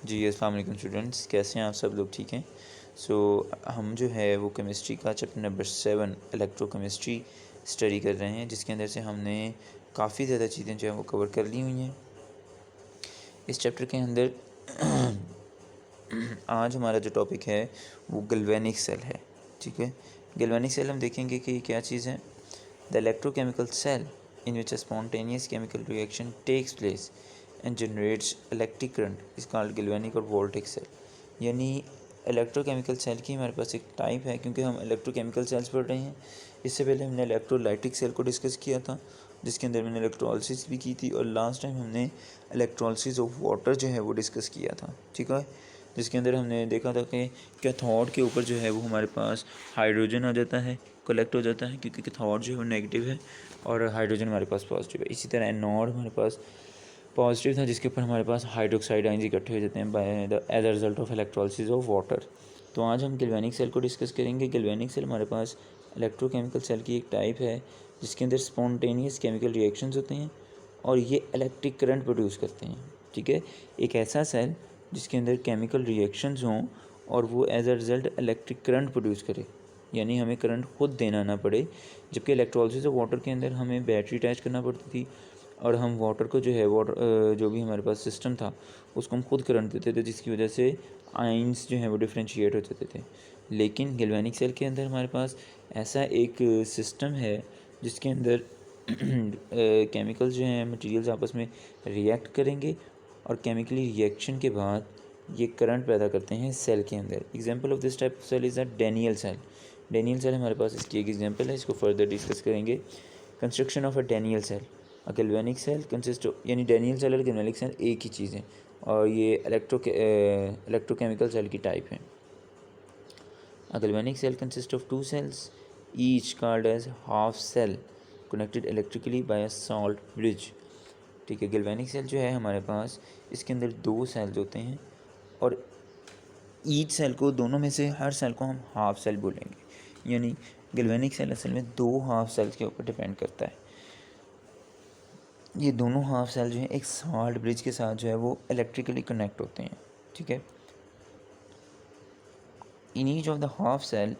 जी अस्सलाम वालेकुम स्टूडेंट्स, कैसे हैं आप सब लोग? ठीक हैं। हम जो है वो केमिस्ट्री का चैप्टर नंबर 7 इलेक्ट्रोकेमिस्ट्री स्टडी कर रहे हैं, जिसके अंदर से हमने काफ़ी ज़्यादा चीज़ें जो है वो कवर कर ली हुई हैं इस चैप्टर के अंदर। आज हमारा जो टॉपिक है वो गैल्वेनिक सेल है। ठीक है, गैल्वेनिक सेल हम देखेंगे कि क्या चीज़ है। The electrochemical cell in which a spontaneous chemical reaction takes place and generates electric current is called galvanic और voltaic cell। यानी इलेक्ट्रोकेमिकल सेल की हमारे पास एक टाइप है, क्योंकि हम इलेक्ट्रोकेमिकल सेल्स पढ़ रहे हैं। इससे पहले हमने इलेक्ट्रोलाइटिक सेल को डिस्कस किया था, जिसके अंदर मैंने इलेक्ट्रोलिसिस भी की थी, और लास्ट टाइम हमने इलेक्ट्रोलिसिस ऑफ वाटर जो है वो डिस्कस किया था। ठीक है, जिसके अंदर हमने देखा था कि कैथोड के ऊपर जो है वो हमारे पास हाइड्रोजन आ जाता है, कलेक्ट हो जाता है, क्योंकि कैथोड जो है वो नेगेटिव है और हाइड्रोजन हमारे पास पॉजिटिव है। इसी तरह एनोड हमारे पास पॉजिटिव था, जिसके ऊपर हमारे पास हाइड्रोक्साइड आयंस इकट्ठे हो जाते हैं by the as a result of electrolysis of water. तो आज हम गैल्वेनिक सेल को डिस्कस करेंगे। गैल्वेनिक सेल हमारे पास इलेक्ट्रोकेमिकल सेल की एक टाइप है, जिसके अंदर स्पॉन्टेनियस केमिकल रिएक्शंस होते हैं और ये इलेक्ट्रिक करंट प्रोड्यूस करते हैं। ठीक है, एक ऐसा सेल जिसके अंदर केमिकल रिएक्शंस हों और वो as a result electric current produce करे, यानी हमें करंट खुद देना ना पड़े। जबकि इलेक्ट्रोलिसिस ऑफ वाटर के अंदर हमें बैटरी अटैच करना पड़ती थी और हम वाटर को जो है वाटर जो भी हमारे पास सिस्टम था उसको हम खुद करंट देते थे, जिसकी वजह से आयंस जो हैं वो डिफ्रेंशिएट हो जाते थे। लेकिन गैल्वेनिक सेल के अंदर हमारे पास ऐसा एक सिस्टम है जिसके अंदर केमिकल्स जो हैं मटेरियल्स आपस में रिएक्ट करेंगे और केमिकली रिएक्शन के बाद ये करंट पैदा करते हैं सेल के अंदर। Example of this type of cell is a Daniell cell. Daniell cell हमारे पास इसकी एक एग्जांपल है, इसको फर्दर डिस्कस करेंगे। Construction of a Daniell cell. A galvanic cell consist of, यानी डेनियल सेल और गैल्वेनिक सेल एक ही चीज़ है और ये इलेक्ट्रोकेमिकल सेल की टाइप है। A galvanic cell consists of two cells, each called as half cell, connected electrically by a salt bridge। ठीक है, गैल्वेनिक सेल जो है हमारे पास, इसके अंदर दो सेल्स होते हैं और ईच सेल को, दोनों में से हर सेल को हम हाफ सेल बोलेंगे। यानी गैल्वेनिक सेल असल में दो हाफ सेल्स के ऊपर डिपेंड करता है। ये दोनों हाफ सेल जो है एक सॉल्ट ब्रिज के साथ जो है वो इलेक्ट्रिकली कनेक्ट होते हैं। ठीक है, in each of the half cell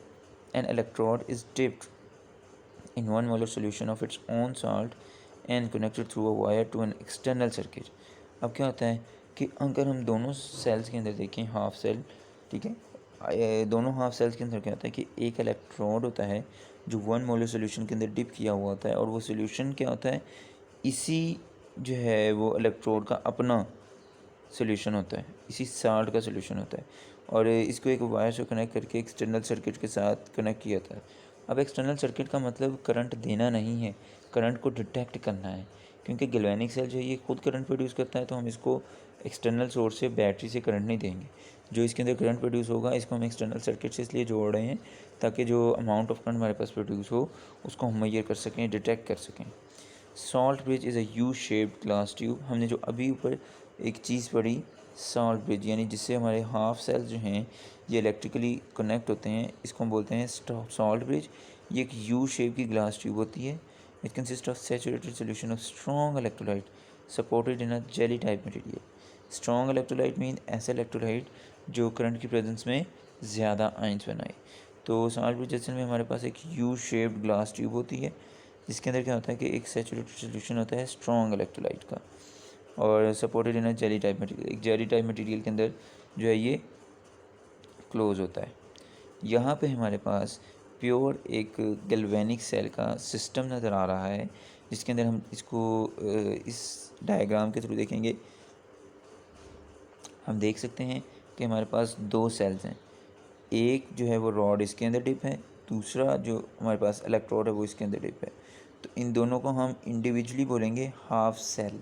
an electrode is dipped in 1 molar solution of its own salt and connected through a wire to an external circuit। अब क्या होता है कि अगर हम दोनों सेल्स के अंदर देखें हाफ सेल, ठीक है, दोनों हाफ सेल्स के अंदर क्या होता है कि एक इलेक्ट्रोड होता है जो 1 मोलर सोल्यूशन के अंदर डिप किया हुआ होता है, और वो सोल्यूशन क्या होता है, इसी जो है वो इलेक्ट्रोड का अपना सोल्यूशन होता है, इसी साल्ट का सोल्यूशन होता है, और इसको एक वायर से कनेक्ट करके एक्सटर्नल सर्किट के साथ कनेक्ट किया जाता है। अब एक्सटर्नल सर्किट का मतलब करंट देना नहीं है, करंट को डिटेक्ट करना है, क्योंकि गैल्वेनिक सेल जो है ये खुद करंट प्रोड्यूस करता है, तो हम इसको एक्सटर्नल सोर्स से, बैटरी से करंट नहीं देंगे। जो इसके अंदर करंट प्रोड्यूस होगा इसको हम एक्सटर्नल सर्किट से इसलिए जोड़ रहे हैं ताकि जो अमाउंट ऑफ करंट हमारे पास प्रोड्यूस हो उसको हम मेजर कर सकें, डिटेक्ट कर सकें। Salt bridge is a U shaped glass tube. हमने जो अभी ऊपर एक चीज़ पढ़ी, सॉल्ट ब्रिज, यानी जिससे हमारे हाफ सेल्स जो हैं ये इलेक्ट्रिकली कनेक्ट होते हैं, इसको हम बोलते हैं सॉल्ट ब्रिज। ये एक यू शेप की ग्लास ट्यूब होती है। It consist of saturated solution of strong electrolyte supported in a jelly type material. Strong electrolyte mean ऐसा इलेक्ट्रोलाइट जो करंट की प्रेजेंस में ज़्यादा आयंस बनाए। तो सॉल्ट ब्रिज असल में हमारे पास एक यू शेप्ड ग्लास ट्यूब होती है, जिसके अंदर क्या होता है कि एक सैचुरेटेड सोल्यूशन होता है स्ट्रॉन्ग इलेक्ट्रोलाइट का, और supported in a jelly type material. एक जेली टाइप मटेरियल के अंदर जो है ये क्लोज होता है। यहाँ पे हमारे पास प्योर एक गैल्वेनिक सेल का सिस्टम नज़र आ रहा है, जिसके अंदर हम इसको इस डायग्राम के थ्रू देखेंगे। हम देख सकते हैं कि हमारे पास दो सेल्स हैं, एक जो है वो रॉड इसके अंदर डिप है, दूसरा जो हमारे पास इलेक्ट्रोड है वो इसके अंदर डिप है। तो इन दोनों को हम इंडिविजुअली बोलेंगे हाफ सेल।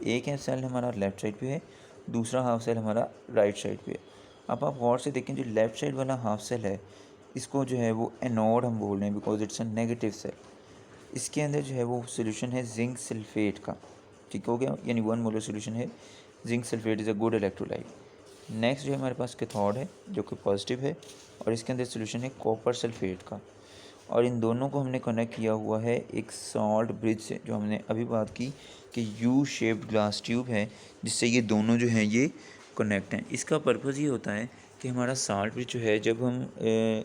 एक है सेल हमारा लेफ़्ट साइड पे है, दूसरा हाफ सेल हमारा राइट साइड पे है। अब आप गौर से देखें, जो लेफ़्ट साइड वाला हाफ सेल है इसको जो है वो एनोड हम बोल रहे हैं, because it's a negative cell. इसके अंदर जो है वो सोल्यूशन है जिंक सल्फेट का। ठीक हो गया, यानी 1 मोलर सोल्यूशन है zinc sulphate is a good electrolyte. Next जो हमारे पास कैथोड है जो कि पॉजिटिव है, और इसके अंदर सोल्यूशन है कॉपर सल्फेट का, और इन दोनों को हमने कनेक्ट किया हुआ है एक सॉल्ट ब्रिज से, जो हमने अभी बात की कि यू शेप्ड ग्लास ट्यूब है, जिससे ये दोनों जो हैं ये कनेक्ट हैं। इसका पर्पज़ ये होता है कि हमारा साल्ट ब्रिज जो है, जब हम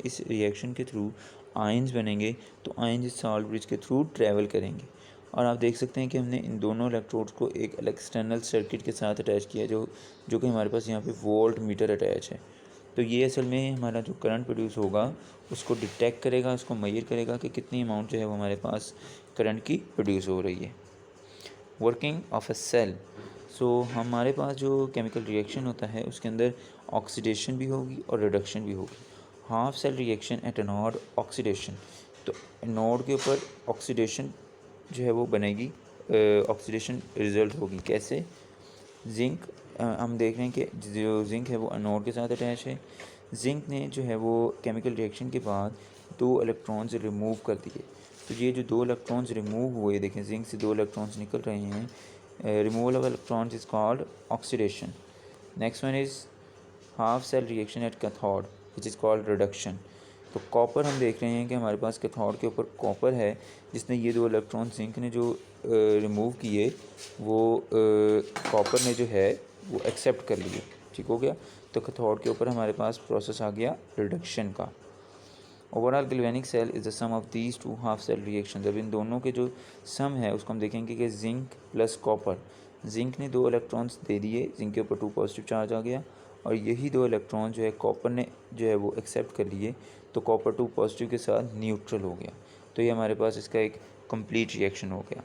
इस रिएक्शन के थ्रू आयंस बनेंगे तो आयंस इस साल्ट ब्रिज के थ्रू ट्रैवल करेंगे। और आप देख सकते हैं कि हमने इन दोनों इलेक्ट्रोड्स को एक एक्सटर्नल सर्किट के साथ अटैच किया जो कि हमारे पास यहाँ पे वोल्ट मीटर अटैच है। तो ये असल में हमारा जो करंट प्रोड्यूस होगा उसको डिटेक्ट करेगा, उसको मेजर करेगा कि कितनी अमाउंट जो है वो हमारे पास करंट की प्रोड्यूस हो रही है। वर्किंग ऑफ अ सेल, सो हमारे पास जो केमिकल रिएक्शन होता है उसके अंदर ऑक्सीडेशन भी होगी और रिडक्शन भी होगी। Half cell reaction at anode oxidation, तो एनोड के ऊपर ऑक्सीडेशन जो है वो बनेगी, ऑक्सीडेशन रिजल्ट होगी। कैसे? जिंक, हम देख रहे हैं कि जो जिंक है वो एनोड के साथ अटैच है। जिंक ने जो है वो केमिकल रिएक्शन के बाद 2 इलेक्ट्रॉन्स रिमूव कर दिए। तो ये जो 2 इलेक्ट्रॉन्स रिमूव हुए, देखें जिंक से 2 इलेक्ट्रॉन्स निकल रहे हैं, removal of electrons is called oxidation. Next one is half cell reaction at cathode which is called reduction. तो कॉपर हम देख रहे हैं कि हमारे पास कैथोड के ऊपर कॉपर है जिसने ये 2 इलेक्ट्रॉन जिंक ने जो रिमूव किए वो कॉपर ने जो है वो एक्सेप्ट कर लिए। ठीक हो गया। तो कैथोड के ऊपर हमारे पास प्रोसेस आ गया रिडक्शन का। Overall galvanic cell is the sum of these 2 half cell reaction. जब इन दोनों के जो सम है उसको हम देखेंगे कि जिंक प्लस कॉपर, जिंक ने 2 इलेक्ट्रॉन्स दे दिए, जिंक के ऊपर 2 पॉजिटिव चार्ज आ गया, और यही 2 इलेक्ट्रॉन जो है कॉपर ने जो है वो एक्सेप्ट कर लिए, तो कॉपर 2 पॉजिटिव के साथ न्यूट्रल हो गया। तो ये हमारे पास इसका एक कंप्लीट रिएक्शन हो गया।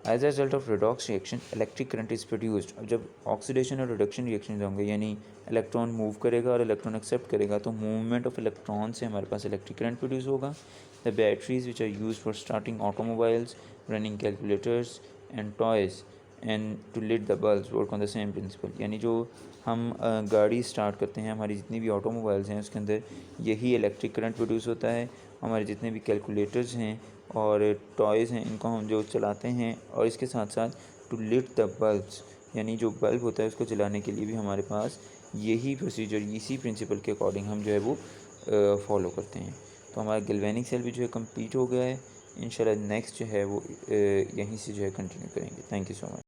As a result of redox reaction electric current is produced. अब जब ऑक्सीडेशन और रिडक्शन रिएक्शन होंगे, यानी इलेक्ट्रॉन मूव करेगा और इलेक्ट्रॉन एक्सेप्ट करेगा, तो मूवमेंट ऑफ इलेक्ट्रॉन से हमारे पास इलेक्ट्रिक करंट प्रोड्यूस होगा। The batteries which are use for starting automobiles, running calculators and toys and to lit the bulbs work on the same principle. यानी जो हम गाड़ी स्टार्ट करते हैं, हमारी जितनी भी ऑटोमोबाइल्स हैं उसके अंदर यही इलेक्ट्रिक करंट प्रोड्यूस होता है। हमारे जितने भी कैलकुलेटर्स हैं और टॉयज़ हैं इनको हम जो चलाते हैं, और इसके साथ साथ टू लिट द बल्ब्स, यानी जो बल्ब होता है उसको जलाने के लिए भी हमारे पास यही प्रोसीजर, इसी प्रिंसिपल के अकॉर्डिंग हम जो है वो फॉलो करते हैं। तो हमारा गैल्वेनिक सेल भी जो है कंप्लीट हो गया है। इंशाल्लाह नेक्स्ट जो है वो यहीं से जो है कंटिन्यू करेंगे। Thank you so much.